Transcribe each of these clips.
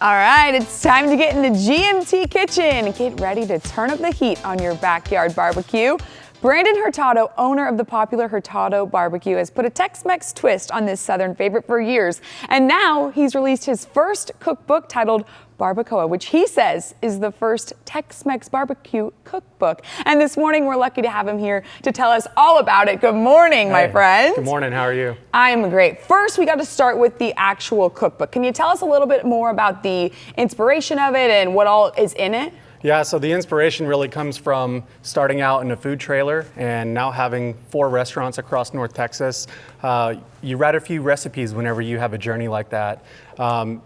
All right, it's time to get in the GMT kitchen. Get ready to turn up the heat on your backyard barbecue. Brandon Hurtado, owner of the popular Hurtado BBQ, has put a Tex-Mex twist on this Southern favorite for years. And now he's released his first cookbook titled Barbacoa, which he says is the first Tex-Mex barbecue cookbook. And this morning, we're lucky to have him here to tell us all about it. Good morning, my friend. Good morning, how are you? I'm great. First, we got to start with the actual cookbook. Can you tell us a little bit more about the inspiration of it and what all is in it? Yeah, so the inspiration really comes from starting out in a food trailer and now having 4 restaurants across North Texas. You write a few recipes whenever you have a journey like that.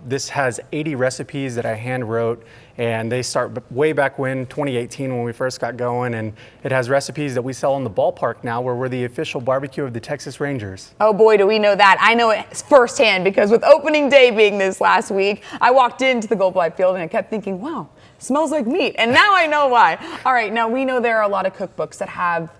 This has 80 recipes that I hand wrote, and they start way back when, 2018, when we first got going, and it has recipes that we sell in the ballpark now, where we're the official barbecue of the Texas Rangers. Oh boy, do we know that. I know it firsthand because with opening day being this last week, I walked into the Gold Light Field and I kept thinking, wow, smells like meat. And now I know why. All right, now we know there are a lot of cookbooks that have,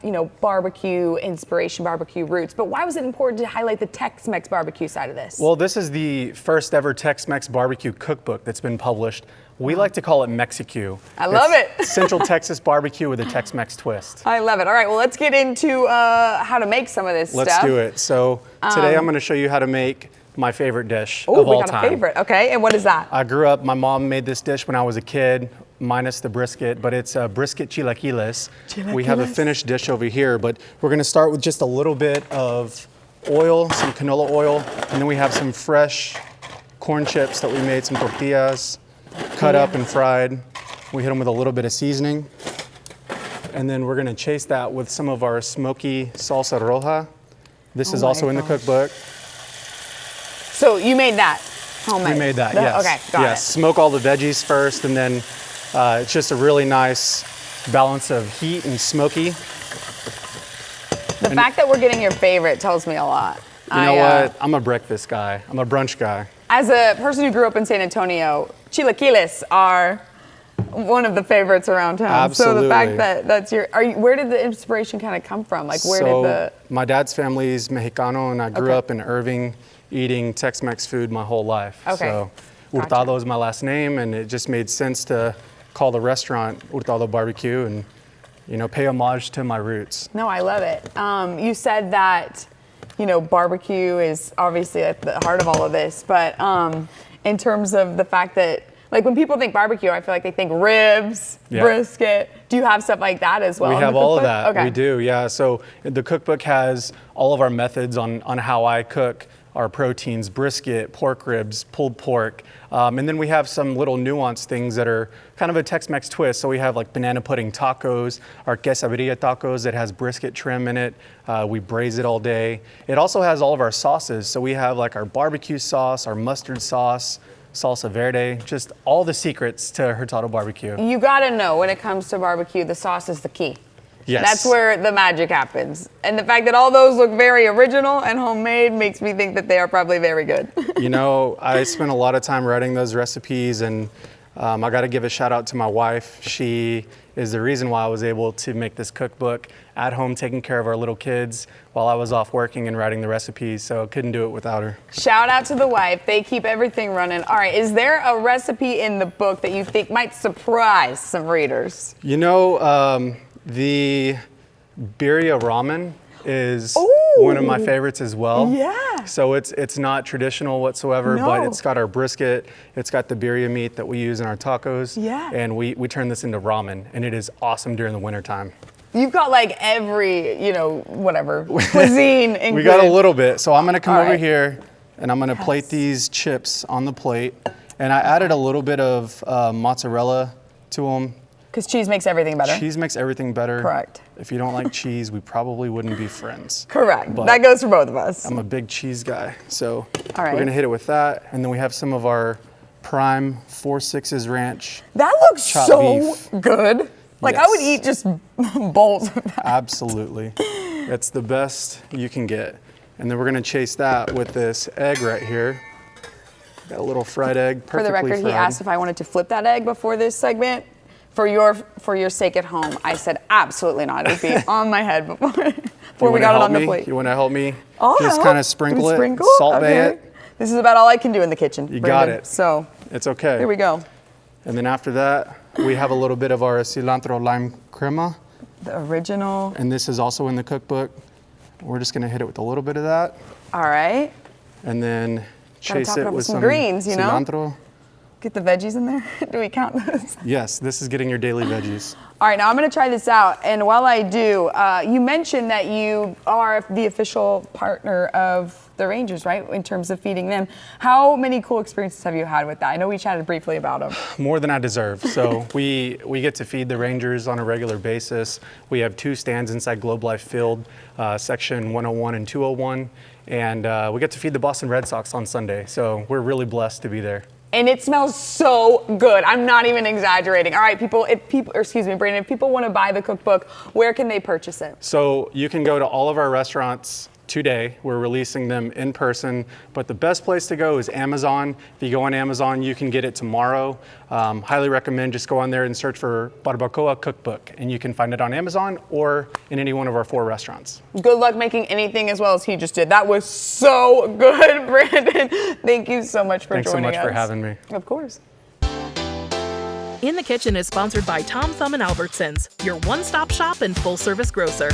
barbecue inspiration, barbecue roots, but why was it important to highlight the Tex-Mex barbecue side of this? Well, this is the first ever Tex-Mex barbecue cookbook that's been published. We like to call it Mexicu. I love it. Central Texas barbecue with a Tex-Mex twist. I love it. All right, well, let's get into how to make some of this stuff. Let's do it. So today I'm going to show you how to make my favorite dish of all time. We got a favorite. Okay, and what is that? I grew up, my mom made this dish when I was a kid, minus the brisket, but it's brisket chilaquiles. We have a finished dish over here, but we're going to start with just a little bit of oil, some canola oil, and then we have some fresh corn chips that we made, some tortillas, cut up and fried. We hit them with a little bit of seasoning. And then we're gonna chase that with some of our smoky salsa roja. This is also in the cookbook. So you made that homemade? We made that, yes. Okay, got it. Smoke all the veggies first, and then it's just a really nice balance of heat and smoky. The fact that we're getting your favorite tells me a lot. You know what? I'm a breakfast guy. I'm a brunch guy. As a person who grew up in San Antonio, chilaquiles are one of the favorites around town. Absolutely. So the fact that that's where did the inspiration kind of come from? Like my dad's family is Mexicano, and I grew up in Irving eating Tex-Mex food my whole life. Okay. So Hurtado is my last name, and it just made sense to call the restaurant Hurtado BBQ and, pay homage to my roots. No, I love it. You said that, barbecue is obviously at the heart of all of this, but in terms of the fact that, like, when people think barbecue, I feel like they think ribs, brisket. Do you have stuff like that as well? We have all of that. Okay. We do, yeah. So the cookbook has all of our methods on how I cook our proteins: brisket, pork ribs, pulled pork. And then we have some little nuanced things that are kind of a Tex-Mex twist. So we have like banana pudding tacos, our quesadilla tacos that has brisket trim in it. We braise it all day. It also has all of our sauces. So we have like our barbecue sauce, our mustard sauce, salsa verde, just all the secrets to Hurtado BBQ. You gotta know, when it comes to barbecue, the sauce is the key. Yes. That's where the magic happens. And the fact that all those look very original and homemade makes me think that they are probably very good. I spent a lot of time writing those recipes, and I got to give a shout out to my wife. She is the reason why I was able to make this cookbook at home, taking care of our little kids while I was off working and writing the recipes, so couldn't do it without her. Shout out to the wife. They keep everything running. All right, is there a recipe in the book that you think might surprise some readers? The birria ramen is one of my favorites as well. Yeah. So it's not traditional whatsoever, but it's got our brisket, it's got the birria meat that we use in our tacos. Yeah. And we turn this into ramen, and it is awesome during the wintertime. You've got like every, cuisine included. We got a little bit. So I'm gonna come over here and I'm gonna plate these chips on the plate. And I added a little bit of mozzarella to them. Because cheese makes everything better. Cheese makes everything better. Correct. If you don't like cheese, we probably wouldn't be friends. Correct. That goes for both of us. I'm a big cheese guy. So we're gonna hit it with that. And then we have some of our prime 4-6's ranch. That looks so good. Like I would eat just bowls of that. Absolutely. It's the best you can get. And then we're gonna chase that with this egg right here. Got a little fried egg, perfectly fried. For the record, he asked if I wanted to flip that egg before this segment. For your sake at home, I said absolutely not. It would be on my head before we got it on the plate. You want to help me? Just kind of sprinkle it, salt bay it. This is about all I can do in the kitchen. You got it. So It's okay. Here we go. And then after that, we have a little bit of our cilantro lime crema. The original. And this is also in the cookbook. We're just gonna hit it with a little bit of that. All right. And then chase top it it up with with some some greens, you know? cilantro. Get the veggies in there. Do we count those? Yes, this is getting your daily veggies. All right, now I'm gonna try this out. And while I do, you mentioned that you are the official partner of the Rangers, right? In terms of feeding them. How many cool experiences have you had with that? I know we chatted briefly about them. More than I deserve. So we get to feed the Rangers on a regular basis. We have 2 stands inside Globe Life Field, section 101 and 201. And we get to feed the Boston Red Sox on Sunday. So we're really blessed to be there. And it smells so good. I'm not even exaggerating. All right, Brandon, if people want to buy the cookbook, where can they purchase it? So you can go to all of our restaurants today. We're releasing them in person, but the best place to go is Amazon. If you go on Amazon, you can get it tomorrow. Highly recommend just go on there and search for Barbacoa Cookbook, and you can find it on Amazon or in any one of our 4 restaurants. Good luck making anything as well as he just did. That was so good, Brandon. Thank you so much for joining us. Thanks so much for having me. Of course. In the Kitchen is sponsored by Tom Thumb and Albertsons, your one-stop shop and full-service grocer.